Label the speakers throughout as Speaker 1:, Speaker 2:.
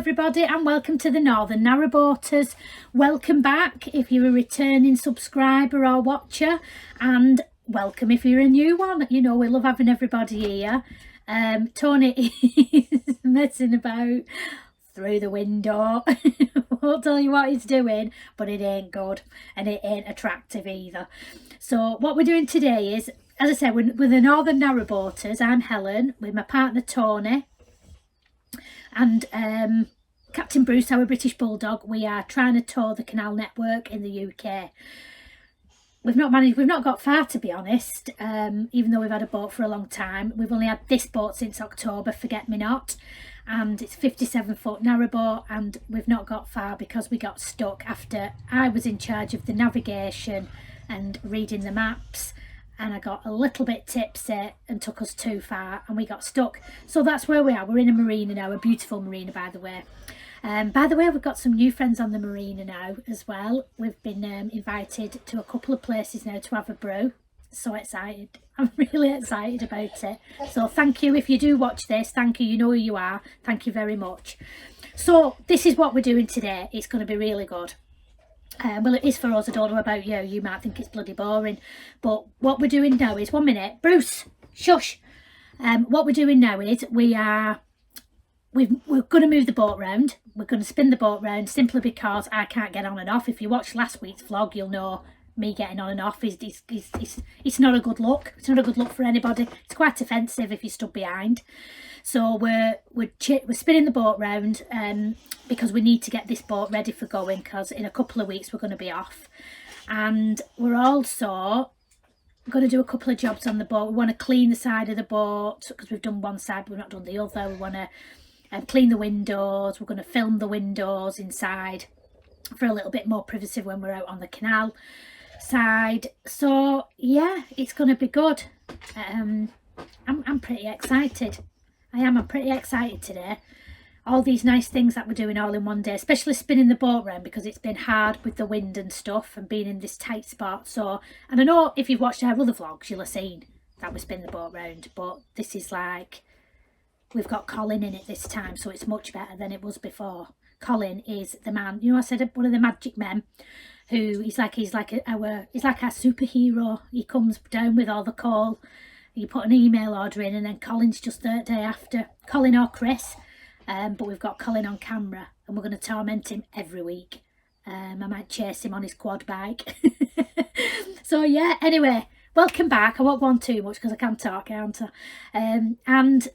Speaker 1: everybody, and welcome to the Northern Narrowboaters. Welcome back if you're a returning subscriber or watcher, and welcome if you're a new one. You know, we love having everybody here. Tony is messing about through the window. Won't tell you what he's doing, but it ain't good and it ain't attractive either. So what we're doing today is, as I said, with the Northern Narrowboaters, I'm Helen with my partner Tony and Captain Bruce, our British bulldog. We are trying to tour the canal network in the UK. We've not got far, to be honest, even though we've had a boat for a long time. We've only had this boat since October, Forget Me Not, and it's a 57-foot narrowboat, and we've not got far because we got stuck after I was in charge of the navigation and reading the maps, and I got a little bit tipsy and took us too far and we got stuck. So that's where we are. We're in a marina now, a beautiful marina, by the way. We've got some new friends on the marina now as well. We've been invited to a couple of places now to have a brew. So excited. I'm really excited about it. So thank you if you do watch this. Thank you. You know who you are. Thank you very much. So this is what we're doing today. It's going to be really good. Well, it is for us. I don't know about you. You might think it's bloody boring. But what we're doing now is, 1 minute, Bruce, shush. What we're doing now is we're going to move the boat round. We're going to spin the boat round simply because I can't get on and off. If you watched last week's vlog, you'll know me getting on and off it's not a good look. It's not a good look for anybody. It's quite offensive if you stood behind. So we're spinning the boat round because we need to get this boat ready for going, because in a couple of weeks we're going to be off. And we're also going to do a couple of jobs on the boat. We want to clean the side of the boat because we've done one side but we've not done the other. We want to clean the windows. We're going to film the windows inside for a little bit more privacy when we're out on the canal side. So yeah, it's going to be good. I'm pretty excited. I'm pretty excited today. All these nice things that we're doing all in one day, especially spinning the boat round because it's been hard with the wind and stuff and being in this tight spot. So, and I know if you've watched our other vlogs, you'll have seen that we spin the boat round, but this is like, we've got Colin in it this time, so it's much better than it was before. Colin is the man, you know, I said one of the magic men, who he's like our superhero. He comes down with all the coal. You put an email order in and then Colin's just the day after. Colin or Chris, but we've got Colin on camera and we're going to torment him every week. I might chase him on his quad bike. So yeah, anyway, welcome back. I won't go on too much because I can talk, can't I? And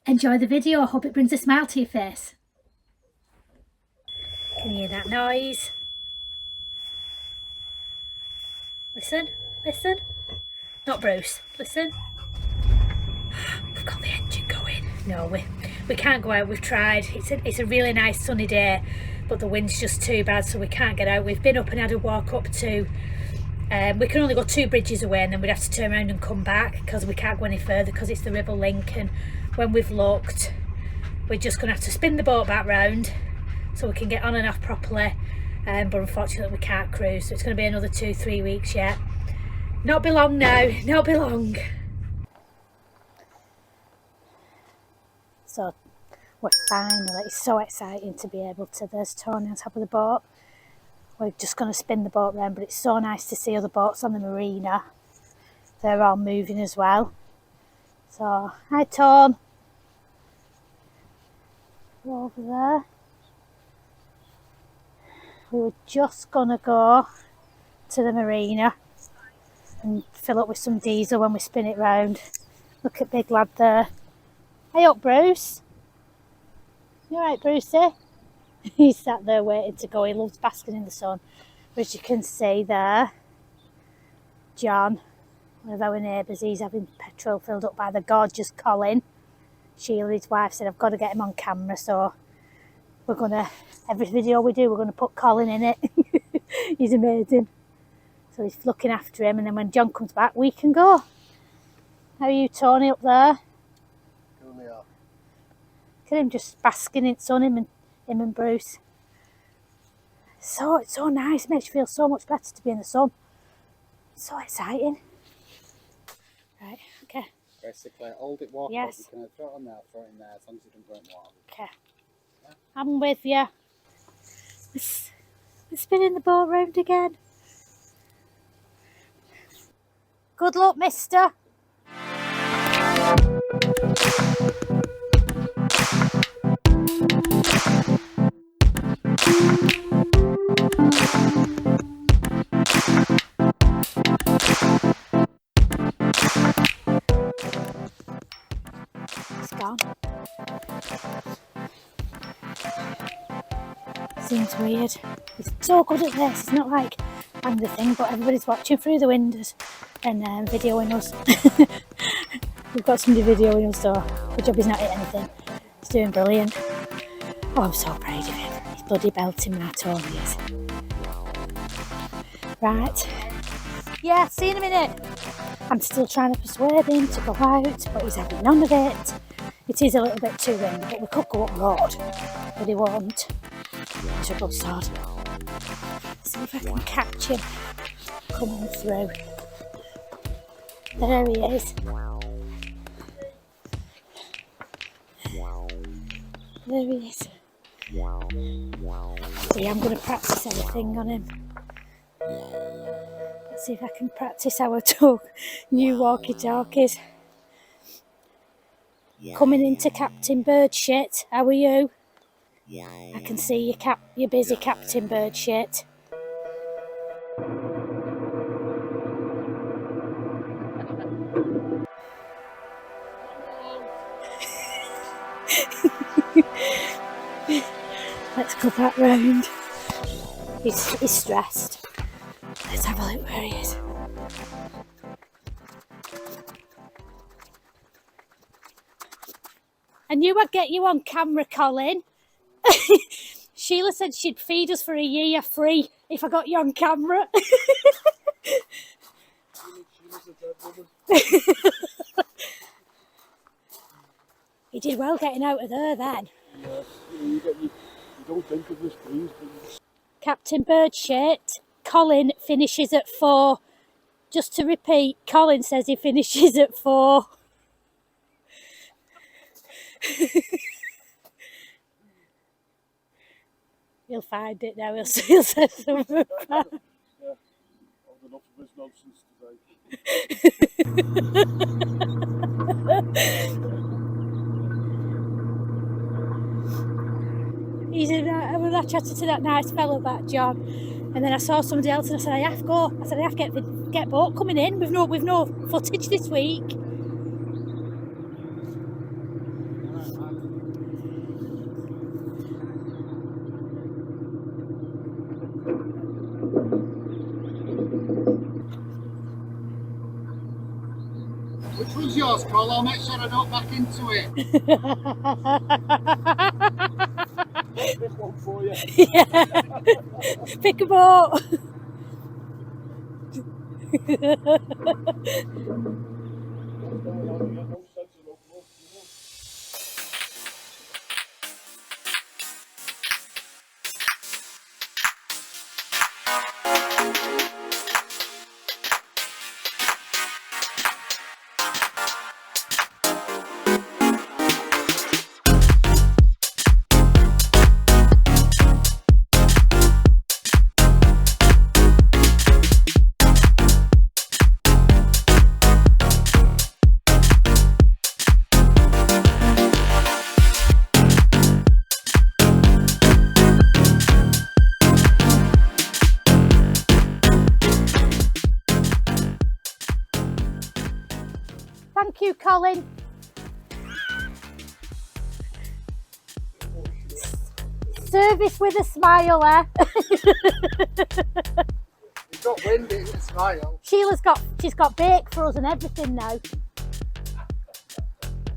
Speaker 1: enjoy the video. I hope it brings a smile to your face. Can you hear that noise? Listen, listen. Not Bruce, listen. We've got the engine going. No, we can't go out. We've tried. It's a really nice sunny day, but the wind's just too bad, so we can't get out. We've been up and had a walk up to, we can only go 2 bridges away and then we'd have to turn around and come back because we can't go any further because it's the river link. And when we've looked, we're just going to have to spin the boat back round so we can get on and off properly. But unfortunately we can't cruise, so it's going to be another 2-3 weeks yet. Not be long now, not be long. So we're finally, it's so exciting to be able to, there's Tony on top of the boat. We're just going to spin the boat round, but it's so nice to see other boats on the marina. They're all moving as well. So, hi Tone. Go over there. We were just going to go to the marina and fill up with some diesel when we spin it round. Look at big lad there. Hey up Bruce. You alright Brucey? He's sat there waiting to go. He loves basking in the sun. But as you can see there, John, one of our neighbours, he's having petrol filled up by the gorgeous Colin. Sheila, his wife, said I've got to get him on camera, so we're going to, every video we do, we're going to put Colin in it. He's amazing. So he's looking after him, and then when John comes back, we can go. How are you, Tony, up there?
Speaker 2: Look
Speaker 1: at him just basking in sun, him and Bruce. So it's so nice, it makes you feel so much better to be in the sun. It's so exciting. Right, okay.
Speaker 2: Basically, hold it, walk
Speaker 1: yes.
Speaker 2: up, you can throw it on there, throw it in there, as long as you don't go in water.
Speaker 1: Okay. I'm with you. We're spinning the boat round again. Good luck, mister. It's gone. Seems weird. He's so good at this. It's not like I'm the thing, but everybody's watching through the windows and videoing us. We've got somebody videoing us, so good job he's not hit anything. He's doing brilliant. Oh, I'm so proud of him. He's bloody belting when I told he is. Right. Yeah, see you in a minute. I'm still trying to persuade him to go out, but he's having none of it. It is a little bit too windy, but we could go up road, but he won't. He's a good sod. See if I can catch him coming through. There he is. There he is. See, I'm going to practice everything on him. Let's see if I can practice our new walkie-talkies. Coming into Captain Bird shit. How are you? I can see you're busy, Captain Bird shit. Let's go back round. He's stressed. Let's have a look where he is. I knew I'd get you on camera, Colin. Sheila said she'd feed us for a year free if I got you on camera. He did well getting out of there then.
Speaker 2: Yeah, you don't think of this, please.
Speaker 1: Captain Bird shit. Colin finishes at 4. Just to repeat, Colin says he finishes at 4. He'll find it now. He'll say something back.
Speaker 2: Yeah, I've enough of this nonsense today.
Speaker 1: I chatted to that nice fellow back, John, and then I saw somebody else and I said, I have to go. I said, I have to get boat coming in. We've no footage this week.
Speaker 2: Which one's yours, Cole? I'll make sure I don't back into it. This one for you.
Speaker 1: Yeah. Pick a boat. Thank you, Colin. Service with a smile, eh?
Speaker 2: It's got wind in the smile.
Speaker 1: Sheila's got bake for us and everything now.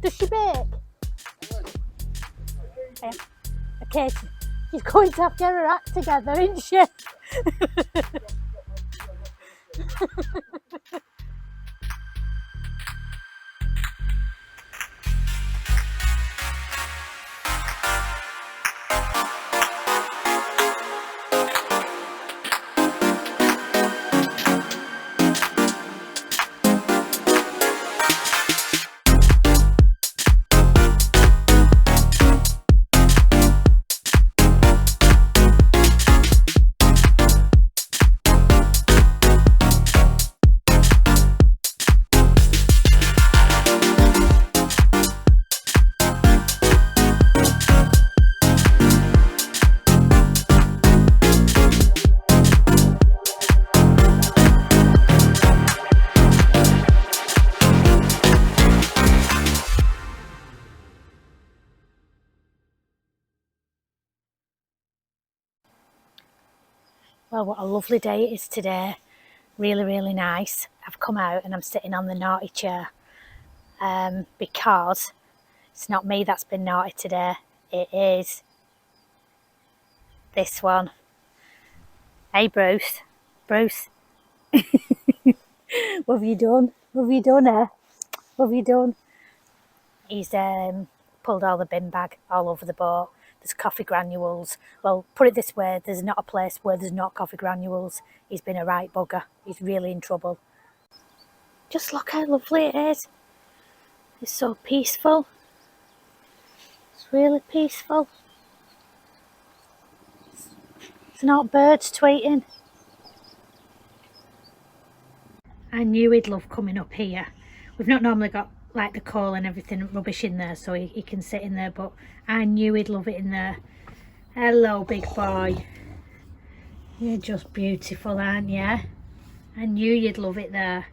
Speaker 1: Does she bake? Yeah. Okay, she's going to have to get her act together, isn't she? Well, what a lovely day it is today. Really, really nice. I've come out and I'm sitting on the naughty chair because it's not me that's been naughty today. It is this one. Hey, Bruce. Bruce. What have you done? What have you done, eh? What have you done? He's pulled all the bin bag all over the boat. There's coffee granules. Well, put it this way, there's not a place where there's not coffee granules. He's been a right bugger. He's really in trouble. Just look how lovely it is. It's so peaceful. It's really peaceful. There's not birds tweeting. I knew he'd love coming up here. We've not normally got like the coal and everything rubbish in there, so he can sit in there, but I knew he'd love it in there. Hello, big boy. You're just beautiful, aren't you? I knew you'd love it there.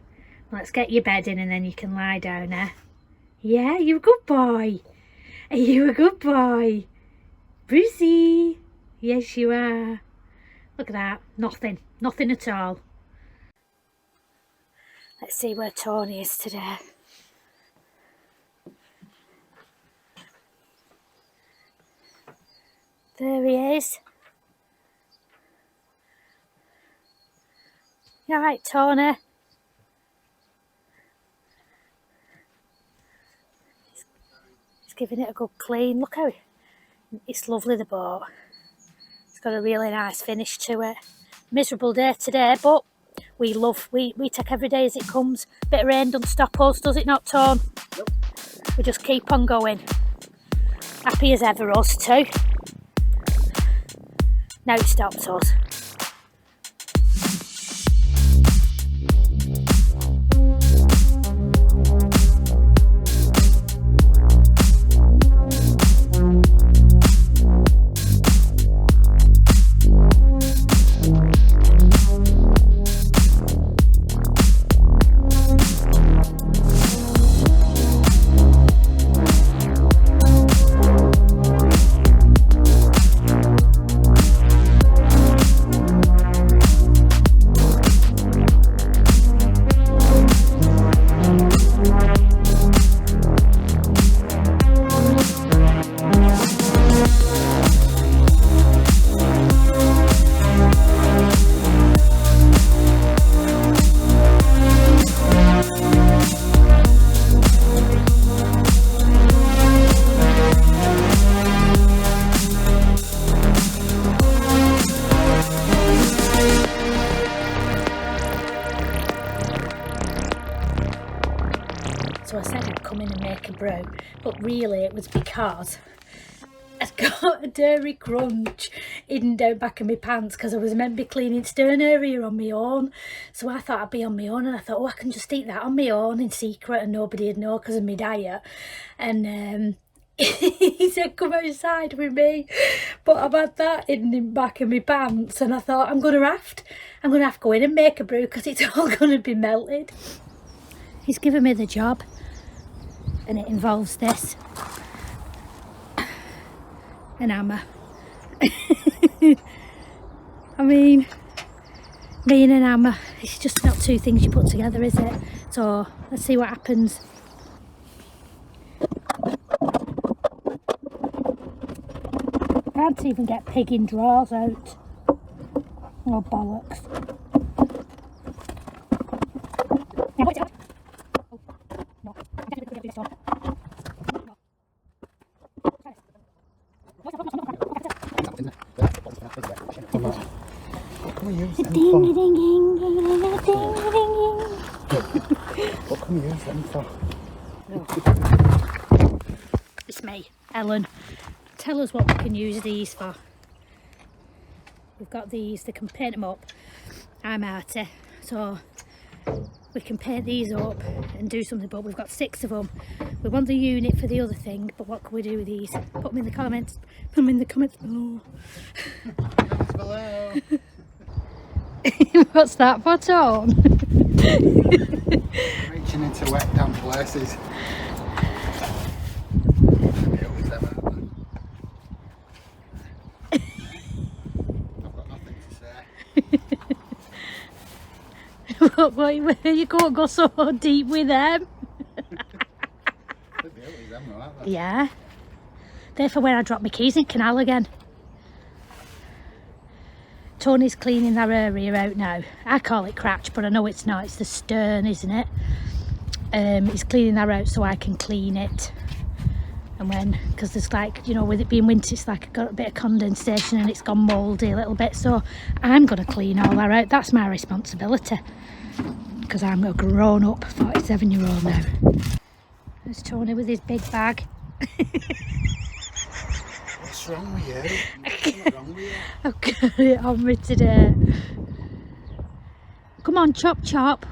Speaker 1: Let's get your bed in and then you can lie down, eh? Yeah, you're a good boy. Are you a good boy? Brucey. Yes, you are. Look at that. Nothing at all. Let's see where Tony is today. There he is. You all right, Tony? He's giving it a good clean. Look how it's lovely, the boat. It's got a really nice finish to it. Miserable day today, but we take every day as it comes. Bit of rain doesn't stop us, does it not, Tone?
Speaker 2: Nope.
Speaker 1: We just keep on going. Happy as ever, us too. Now it stops us. So I said I'd come in and make a brew, but really it was because I'd got a dairy crunch hidden down back of my pants because I was meant to be cleaning stern area on my own. So I thought I'd be on my own, and I thought, oh, I can just eat that on my own in secret and nobody'd know because of my diet. And he said, come outside with me, but I've had that hidden in back of my pants, and I thought I'm gonna have to go in and make a brew because it's all gonna be melted. He's given me the job, and it involves this. An hammer. I mean, me and an hammer, it's just not two things you put together, is it? So let's see what happens. Can't even get pig in drawers out. Oh, bollocks. Ding ding ding ding ding ding ding.
Speaker 2: What can we use them for?
Speaker 1: It's me, Ellen. Tell us what we can use these for. We've got these, they can paint them up. I'm Artie, so we can paint these up and do something, but we've got 6 of them. We want the unit for the other thing, but what can we do with these? Put them in the comments. Put them in the comments below.
Speaker 2: Comments below.
Speaker 1: What's that for, Tom?
Speaker 2: Reaching into wet, damp places. It was them, haven't they? I've got nothing to say.
Speaker 1: Well, you can't go so deep with them. Yeah. Therefore, when I drop my keys in canal again. Tony's cleaning that area out now. I call it cratch, but I know it's not. It's the stern, isn't it? He's cleaning that out so I can clean it. And because there's like, you know, with it being winter, it's like got a bit of condensation and it's gone mouldy a little bit. So I'm going to clean all that out. That's my responsibility. Because I'm a grown up 47-year-old now. There's Tony with his big bag.
Speaker 2: What's wrong with you? What's wrong with you?
Speaker 1: I've got it on me today. Come on, chop chop.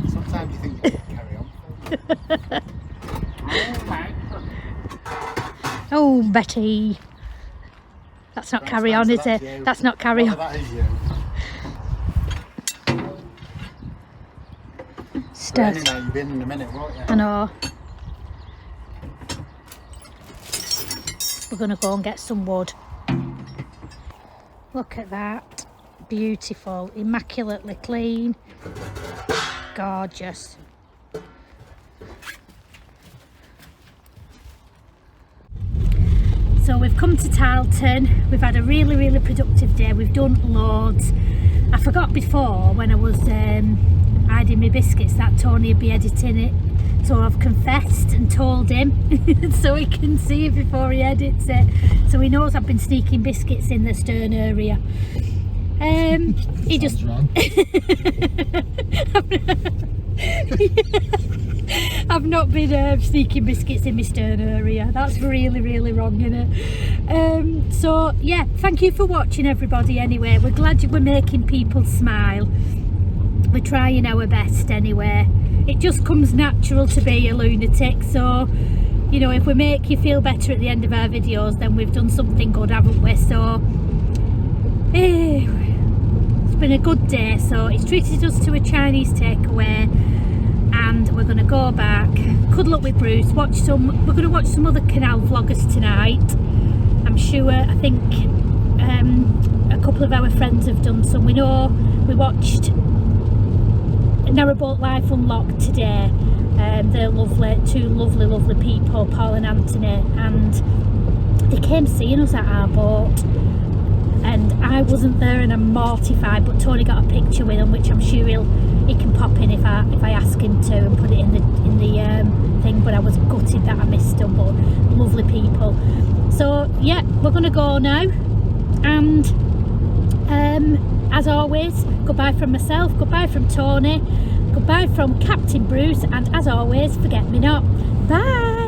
Speaker 2: Sometimes you think you can carry on. Oh my.
Speaker 1: Oh, Betty. That's not carry on, is it?
Speaker 2: You.
Speaker 1: That's not carry on.
Speaker 2: That is you.
Speaker 1: Steph.
Speaker 2: Anyway, you've been in a minute, won't you?
Speaker 1: I know. We're going to go and get some wood. Look at that. Beautiful. Immaculately clean. Gorgeous. So we've come to Tarleton. We've had a really, really productive day. We've done loads. I forgot before when I was hiding my biscuits that Tony would be editing it. So I've confessed and told him so he can see it before he edits it. So he knows I've been sneaking biscuits in the stern area. He just... I've not been sneaking biscuits in my stern area. That's really, really wrong, innit? So yeah, thank you for watching, everybody. Anyway, we're glad we're making people smile. We're trying our best anyway. It just comes natural to be a lunatic. So, you know, if we make you feel better at the end of our videos, then we've done something good, haven't we? So it's been a good day. So he's treated us to a Chinese takeaway. And we're going to go back, cuddle up with Bruce, we're going to watch some other canal vloggers tonight. I'm sure, I think a couple of our friends have done some. We know we watched Boatlife Unlocked today. They're lovely, two lovely people, Paul and Anthony, and they came seeing us at our boat. And I wasn't there and I'm mortified, but Tony got a picture with him, which I'm sure he can pop in if I ask him to and put it in the thing. But I was gutted that I missed them, but lovely people. So yeah, we're gonna go now, and as always, goodbye from myself, goodbye from Tony, goodbye from Captain Bruce, and as always, forget me not. Bye.